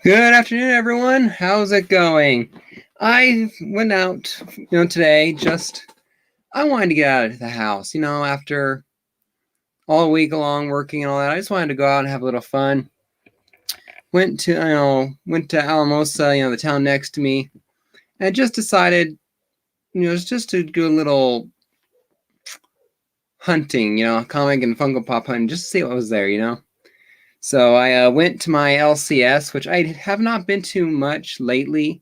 Good afternoon, everyone. How's it going? I went out, today. I wanted to get out of the house, after all week long working and all that. I just wanted to go out and have a little fun. Went to Alamosa, the town next to me, and just decided, just to do a little hunting, comic and Funko Pop hunting, just to see what was there. So I went to my LCS, which I have not been to much lately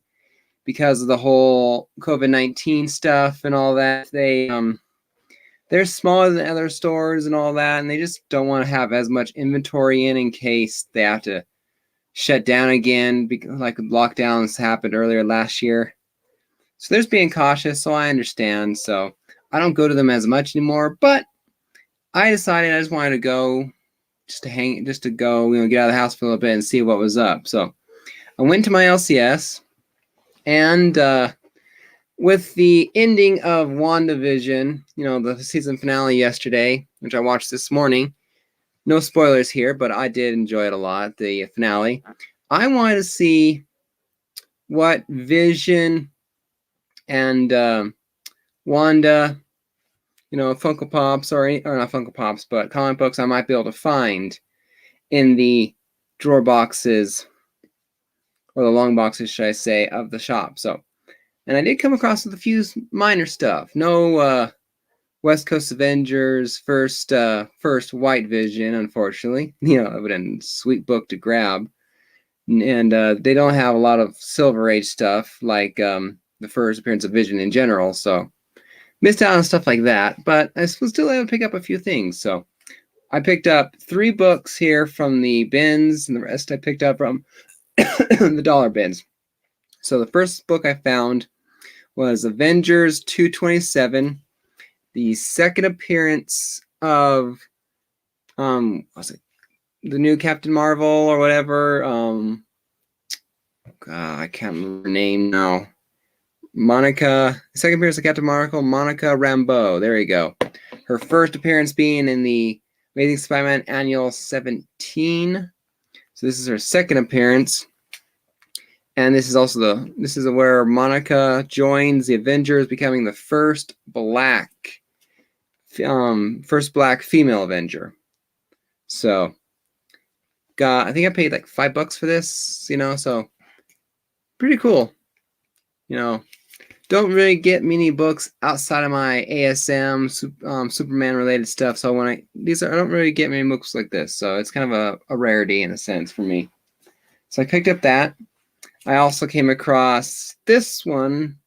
because of the whole COVID-19 stuff and all that. They're smaller than other stores and all that, and they just don't want to have as much inventory in case they have to shut down again, because like lockdowns happened earlier last year. So they're just being cautious, so I understand. So I don't go to them as much anymore, but I decided I just wanted to go just to go, get out of the house for a little bit and see what was up. So I went to my LCS, and with the ending of WandaVision, the season finale yesterday, which I watched this morning. No spoilers here, but I did enjoy it a lot, the finale. I wanted to see what Vision and Wanda, Funko Pops, or not Funko Pops, but comic books I might be able to find in the drawer boxes, or the long boxes, should I say, of the shop. So, and I did come across with a few minor stuff. No West Coast Avengers first White Vision, unfortunately. It would have been a sweet book to grab. And they don't have a lot of Silver Age stuff like the first appearance of Vision in general, so missed out on stuff like that. But I was still able to pick up a few things. So I picked up 3 books here from the bins, and the rest I picked up from the dollar bins. So the first book I found was Avengers 227. The second appearance of was it the new Captain Marvel or whatever? I can't remember her name now. Monica. The second appearance of Captain Marvel, Monica Rambeau. There you go. Her first appearance being in the Amazing Spider-Man Annual 17. So this is her second appearance. And this is also where Monica joins the Avengers, becoming the first black female Avenger. So I think I paid like $5 for this, so pretty cool. Don't really get many books outside of my ASM Superman related stuff. So I don't really get many books like this. So it's kind of a rarity in a sense for me. So I picked up that. I also came across this one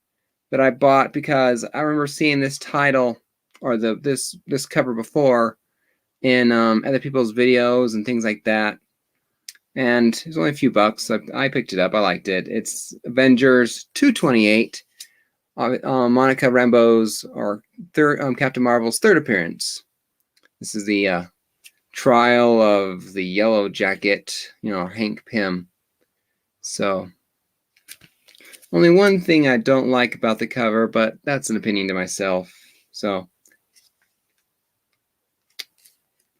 that I bought because I remember seeing this title or this cover before in other people's videos and things like that. And it was only a few bucks. So I picked it up. I liked it. It's Avengers 228. Monica Rambeau's or Captain Marvel's third appearance. This is the trial of the Yellow Jacket, Hank Pym. So only one thing I don't like about the cover, but that's an opinion to myself. So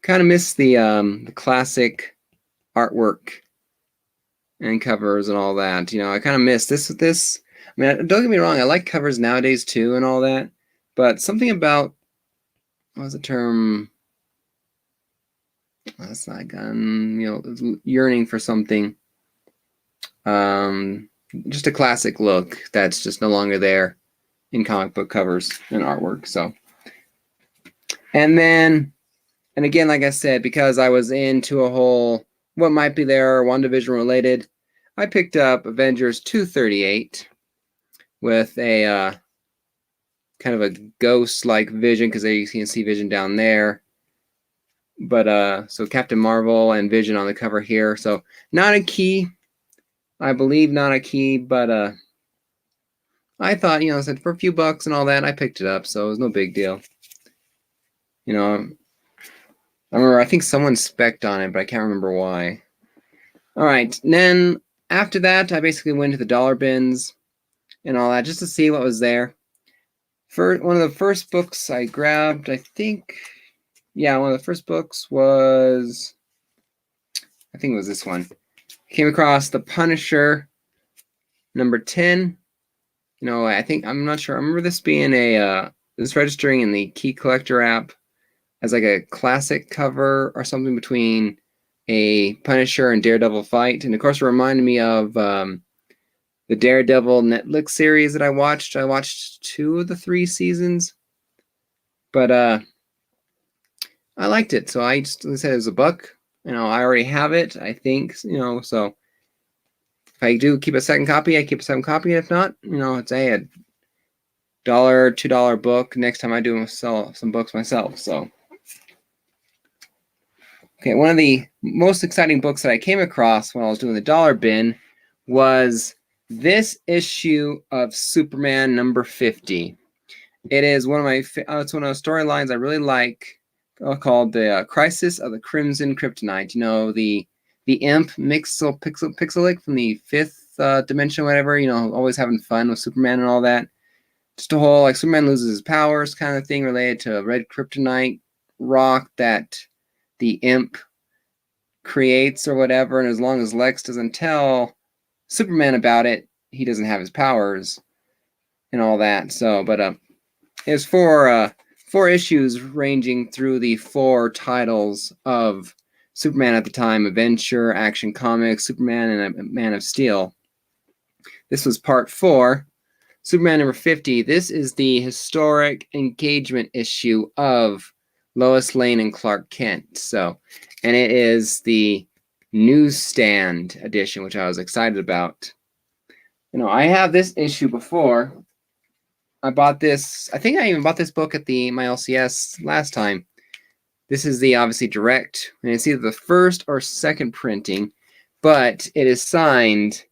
kind of miss the classic artwork and covers and all that. I kind of miss this. I mean, don't get me wrong, I like covers nowadays too and all that, but something about, what's the term? That's not gun, yearning for something. Just a classic look that's just no longer there in comic book covers and artwork. So, and again, like I said, because I was into a whole what might be there, WandaVision related, I picked up Avengers 238 with a kind of a ghost-like Vision, because you can see Vision down there. But so Captain Marvel and Vision on the cover here. So not a key, I believe, not a key, but I thought, I said for a few bucks and all that, I picked it up, so it was no big deal. I remember, I think someone spec'd on it, but I can't remember why. All right, and then after that, I basically went to the dollar bins and all that just to see what was there. One of the first books I grabbed, I think, one of the first books was, I think it was this one, Came across the Punisher number 10. I'm not sure. I remember this being this registering in the Key Collector app as like a classic cover or something between a Punisher and Daredevil fight. And of course, it reminded me of the Daredevil Netflix series that I watched. I watched 2 of the 3 seasons, but I liked it. So I just said it was $1. I already have it, I think, so if I do keep a second copy, I keep a second copy. If not, it's a $1, $2 book. Next time I do sell some books myself. So, okay, one of the most exciting books that I came across when I was doing the dollar bin was this issue of Superman number 50. It is one of my it's one of those storylines I really like, called the Crisis of the Crimson Kryptonite. The imp Pixelic from the 5th dimension, whatever. Always having fun with Superman and all that. Just a whole like Superman loses his powers kind of thing related to a red kryptonite rock that the imp creates or whatever. And as long as Lex doesn't tell Superman about it, he doesn't have his powers and all that. So, but it was 4 issues ranging through the 4 titles of Superman at the time: Adventure, Action Comics, Superman, and Man of Steel. This was part 4, Superman number 50. This is the historic engagement issue of Lois Lane and Clark Kent. So, and it is the newsstand edition, which I was excited about. I have this issue before. I bought this. I think I even bought this book at my LCS last time. This is the obviously direct, and it's either the first or second printing, but it is signed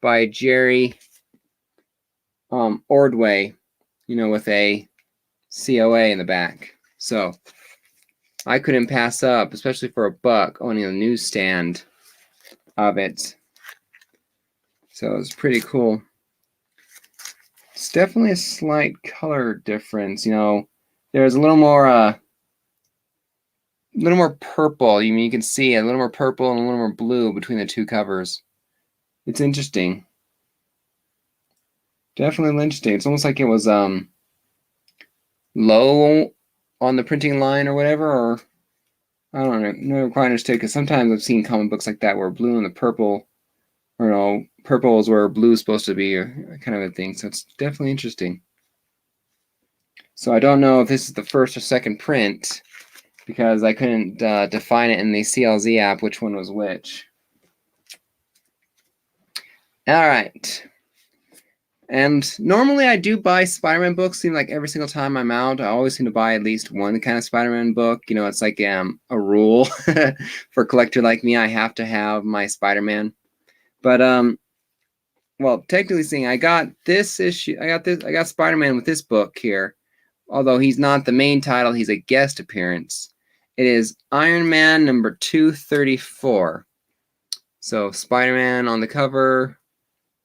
by Jerry Ordway, with a COA in the back. So I couldn't pass up, especially for $1, owning a newsstand of it. So it's pretty cool. It's definitely a slight color difference. There's a little more purple. You can see a little more purple and a little more blue between the 2 covers. It's interesting. Definitely interesting. It's almost like it was low on the printing line or whatever, or I don't know. Never quite understood, because sometimes I've seen comic books like that where blue and the purple, or purple is where blue is supposed to be, or kind of a thing. So it's definitely interesting. So I don't know if this is the first or second print, because I couldn't define it in the CLZ app which one was which. All right. And normally I do buy Spider-Man books. Seems like every single time I'm out, I always seem to buy at least one kind of Spider-Man book. It's like a rule for a collector like me. I have to have my Spider-Man. But well, technically speaking, I got this issue. I got Spider-Man with this book here. Although he's not the main title, he's a guest appearance. It is Iron Man number 234. So Spider-Man on the cover,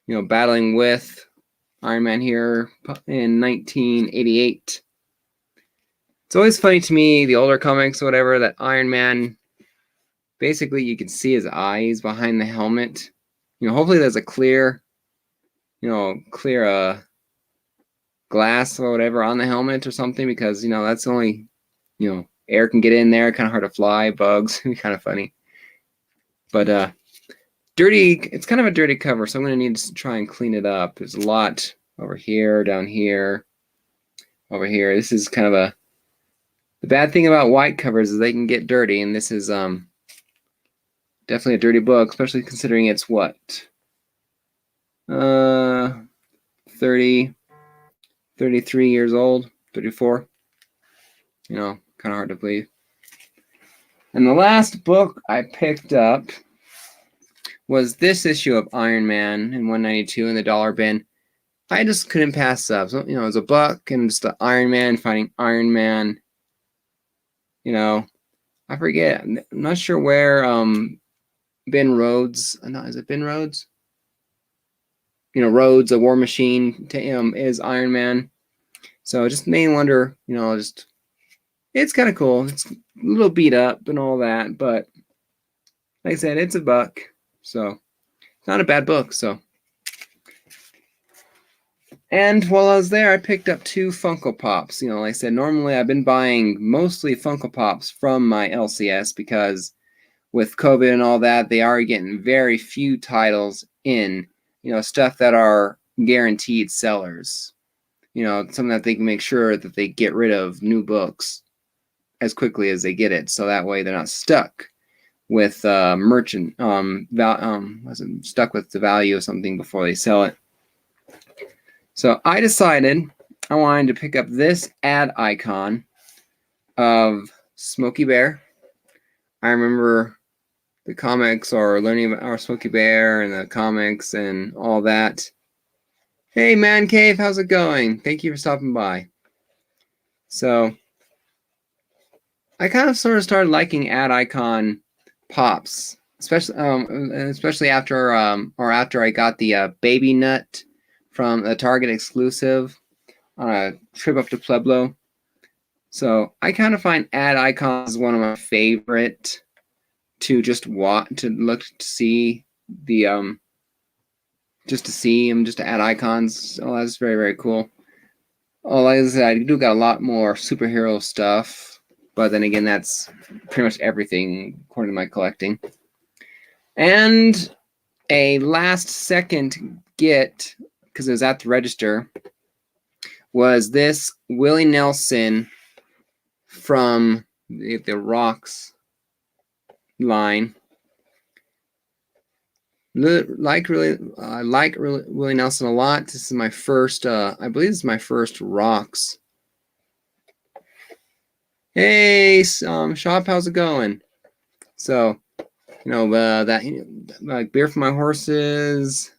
battling with Iron Man here in 1988. It's always funny to me, the older comics or whatever, that Iron Man, basically you can see his eyes behind the helmet. Hopefully there's a clear glass or whatever on the helmet or something, because that's only air can get in there. Kind of hard to fly, bugs. Kind of funny, but dirty. It's kind of a dirty cover, so I'm going to need to try and clean it up. There's a lot over here, down here, over here. This is kind of the bad thing about white covers is they can get dirty, and this is definitely a dirty book, especially considering it's what 33 years old, 34. Kind of hard to believe. And the last book I picked up was this issue of Iron Man in 192 in the dollar bin. I just couldn't pass up. So, it was $1 and just the Iron Man fighting Iron Man. I forget. I'm not sure where Ben Rhodes. No, is it Ben Rhodes? Rhodes, a War Machine, to him is Iron Man. So it just made me wonder, it's kind of cool. It's a little beat up and all that, but like I said, it's $1. So not a bad book. So, and while I was there, I picked up 2 Funko Pops. You know, like I said, normally I've been buying mostly Funko Pops from my LCS because with COVID and all that, they are getting very few titles in. You know, stuff that are guaranteed sellers. You know, something that they can make sure that they get rid of new books as quickly as they get it, so that way they're not stuck with merchant stuck with the value of something before they sell it. So I decided I wanted to pick up this ad icon of Smokey Bear. I remember the comics or learning about our Smokey Bear and the comics and all that. Hey, Man Cave, how's it going? Thank you for stopping by. So I kind of sort of started liking ad icon pops, especially after I got the baby nut from the Target exclusive on a trip up to Pueblo. So I kind of find ad icons one of my favorite to just look to see the just to see them, just to add icons. Oh, that's very, very cool. Oh, like I said, I do got a lot more superhero stuff, but then again, that's pretty much everything according to my collecting. And a last second get, because it was at the register, was this Willie Nelson from the Rocks line. I like Willie Nelson a lot. This is my first, I believe this is my first Rocks. Hey, Shop, how's it going? So, you know, like Beer for My Horses.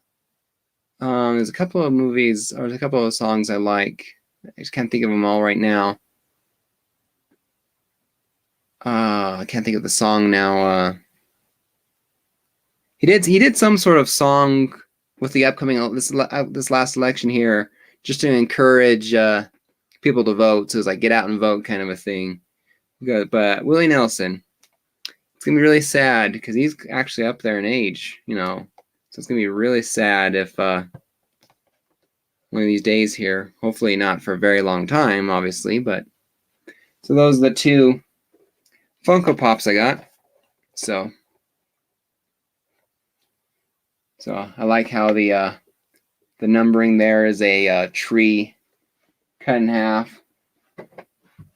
There's a couple of movies, or there's a couple of songs I like. I just can't think of them all right now. I can't think of the song now. He did some sort of song with the upcoming this last election here, just to encourage people to vote. So it's like get out and vote kind of a thing. Good, but Willie Nelson, it's gonna be really sad because he's actually up there in age, you know. So it's gonna be really sad if one of these days here, hopefully not for a very long time, obviously, but so those are the 2 Funko Pops I got. So I like how the numbering there is a tree cut in half.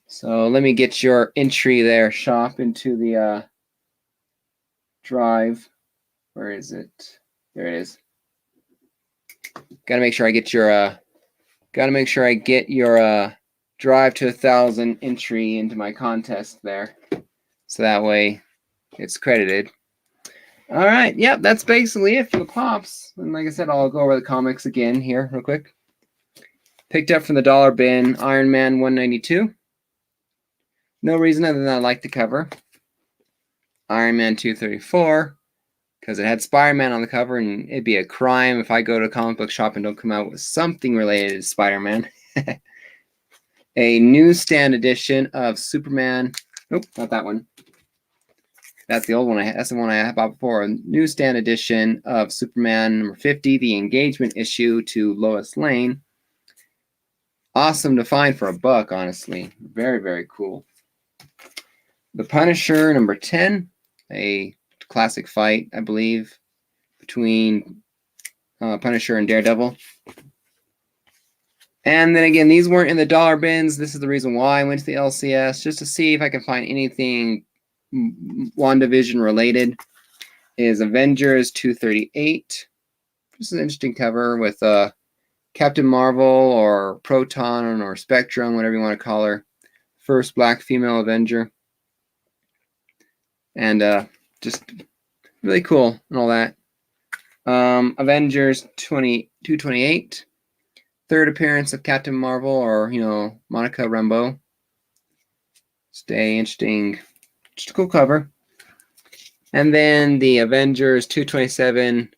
So let me get your entry there, Shop, into the drive. Where is it? There it is. Gotta make sure I get your drive to 1,000 entry into my contest there, so that way it's credited. All right, yep, that's basically it for the pops. And like I said, I'll go over the comics again here real quick. Picked up from the dollar bin, Iron Man 192. No reason other than I like the cover. Iron Man 234, because it had Spider-Man on the cover, and it'd be a crime if I go to a comic book shop and don't come out with something related to Spider-Man. A newsstand edition of Superman. Nope, not that one. That's the old one. That's the one I had bought before. A newsstand edition of Superman number 50, the engagement issue to Lois Lane. Awesome to find for $1, honestly. Very, very cool. The Punisher number 10, a classic fight, I believe, between Punisher and Daredevil. And then again, these weren't in the dollar bins. This is the reason why I went to the LCS, just to see if I can find anything WandaVision related. Is Avengers 238. This is an interesting cover with Captain Marvel or Proton or Spectrum, whatever you want to call her. First black female Avenger. And just really cool and all that. Avengers 228. Third appearance of Captain Marvel or, you know, Monica Rambeau. Stay interesting. Just a cool cover. And then the Avengers 227,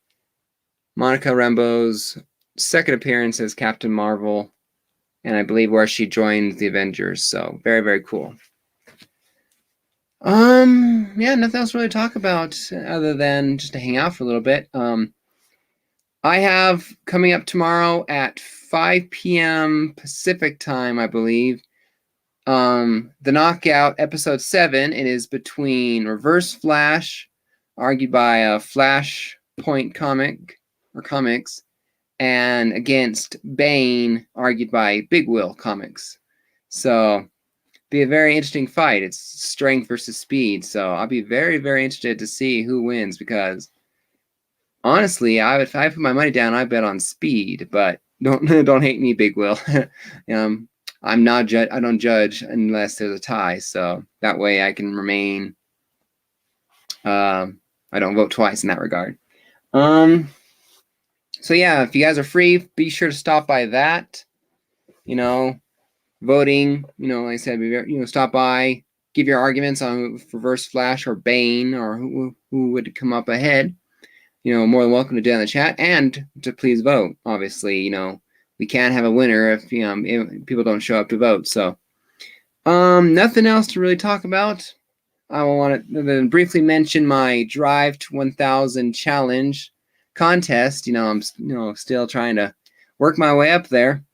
Monica Rambeau's second appearance as Captain Marvel, and I believe where she joined the Avengers. So very, very cool. Yeah, nothing else really to talk about other than just to hang out for a little bit. I have coming up tomorrow at 5 p.m. Pacific time, I believe. The Knockout episode 7. It is between Reverse Flash, argued by a Flashpoint comics, and against Bane, argued by Big Will Comics. So, be a very interesting fight. It's strength versus speed. So I'll be very, very interested to see who wins, because honestly, if I put my money down, I bet on speed. But don't hate me, Big Will. I'm not I don't judge unless there's a tie. So that way I can remain. I don't vote twice in that regard. So yeah, if you guys are free, be sure to stop by that. Voting, like I said, stop by, give your arguments on Reverse Flash or Bane, or who would come up ahead. More than welcome to do it in the chat, and to please vote. Obviously, we can't have a winner if people don't show up to vote. So, nothing else to really talk about. I will want to briefly mention my Drive to 1,000 challenge contest. I'm still trying to work my way up there.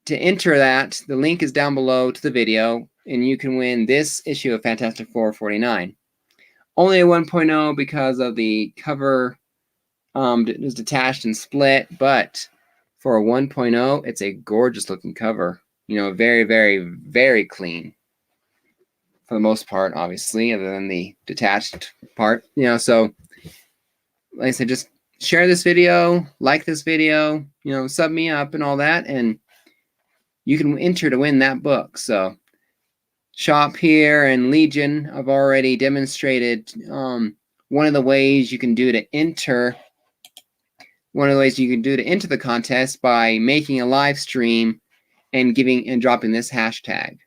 To enter that, the link is down below to the video, and you can win this issue of Fantastic Four 49. Only a 1.0 because of the cover was detached and split, but for a 1.0, it's a gorgeous looking cover. Very, very, very clean for the most part, obviously, other than the detached part. So like I said, just share this video, like this video, sub me up and all that, and you can enter to win that book. So Shop here and Legion, I've already demonstrated one of the ways you can do to enter. One of the ways you can do to enter the contest by making a live stream and dropping this hashtag.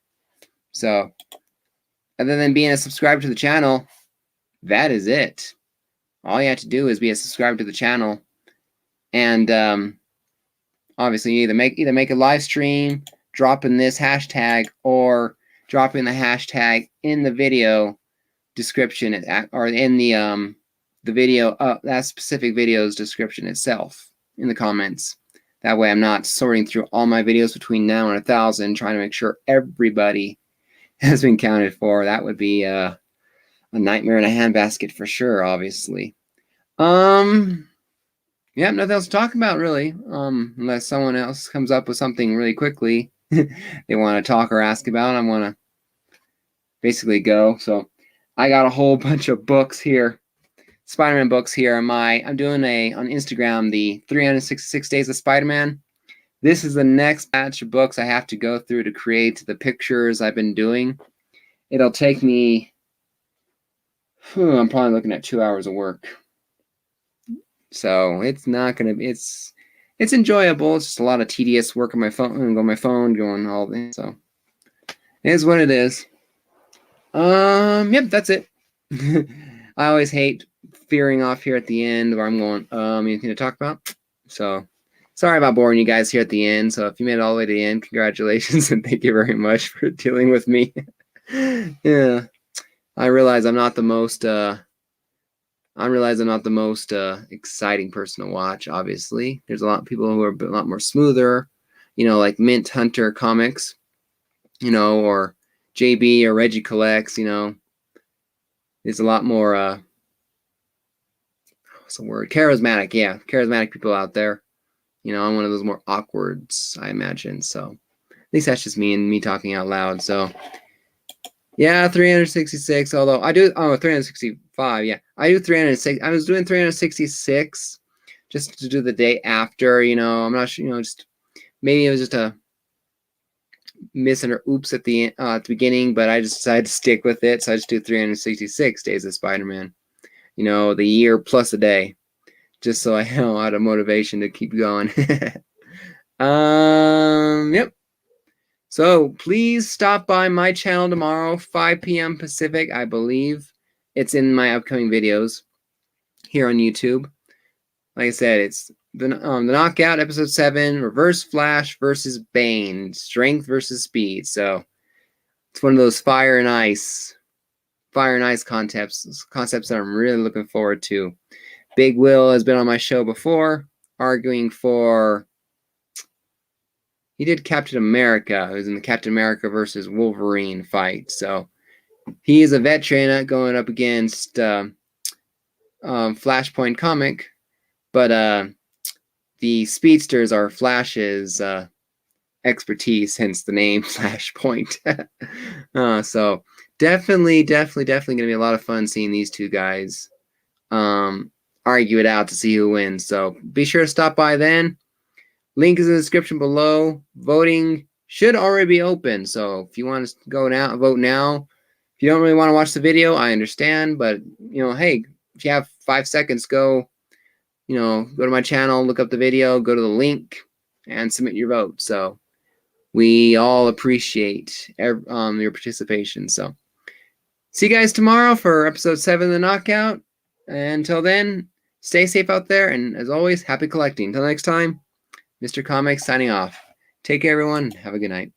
So, other than being a subscriber to the channel, that is it. All you have to do is be a subscriber to the channel, and obviously you either make a live stream, drop in this hashtag, or drop in the hashtag in the video description, or in the video, that specific video's description itself in the comments. That way I'm not sorting through all my videos between now and 1,000, trying to make sure everybody has been counted for. That would be a nightmare in a handbasket for sure, obviously. Yeah, nothing else to talk about, really, unless someone else comes up with something really quickly they want to talk or ask about. I want to basically go. So I got a whole bunch of books here, Spider-Man books here. I'm doing on Instagram, the 366 Days of Spider-Man. This is the next batch of books I have to go through to create the pictures I've been doing. It'll take me, I'm probably looking at 2 hours of work. So it's not going to be, it's enjoyable. It's just a lot of tedious work on my phone, going all this. So it is what it is. Yep, that's it. I always hate veering off here at the end where I'm going, anything to talk about? So sorry about boring you guys here at the end. So if you made it all the way to the end, congratulations, and thank you very much for dealing with me. Yeah, I realize I'm not the most exciting person to watch. Obviously, there's a lot of people who are a lot more smoother, like Mint Hunter Comics, or JB or Reggie Collects. There's a lot more what's the word? Charismatic. Yeah, charismatic people out there. I'm one of those more awkwards, I imagine. So at least that's just me and me talking out loud. So yeah, 366. Although I do 365. Yeah, I do 306. I was doing 366 just to do the day after. I'm not sure. Just maybe it was just a missing or oops at the beginning, but I just decided to stick with it. So I just do 366 Days of Spider-Man. The year plus a day, just so I had a motivation to keep going. Yep. So please stop by my channel tomorrow, 5 p.m. Pacific, I believe. It's in my upcoming videos here on YouTube. Like I said, it's the Knockout episode 7, Reverse Flash versus Bane, strength versus speed. So it's one of those fire and ice concepts that I'm really looking forward to. Big Will has been on my show before. arguing for. He did Captain America. He was in the Captain America versus Wolverine fight. So he is a veteran going up against Flashpoint comic, but the speedsters are Flash's expertise, hence the name Flashpoint. So definitely going to be a lot of fun seeing these two guys argue it out to see who wins. So be sure to stop by then. Link is in the description below. Voting should already be open. So if you want to go now, vote now. If you don't really want to watch the video, I understand. But, hey, if you have 5 seconds, go to my channel, look up the video, go to the link, and submit your vote. So we all appreciate your participation. So see you guys tomorrow for episode 7 of The Knockout. And until then, stay safe out there. And as always, happy collecting. Until next time, Mr. Comics signing off. Take care, everyone. Have a good night.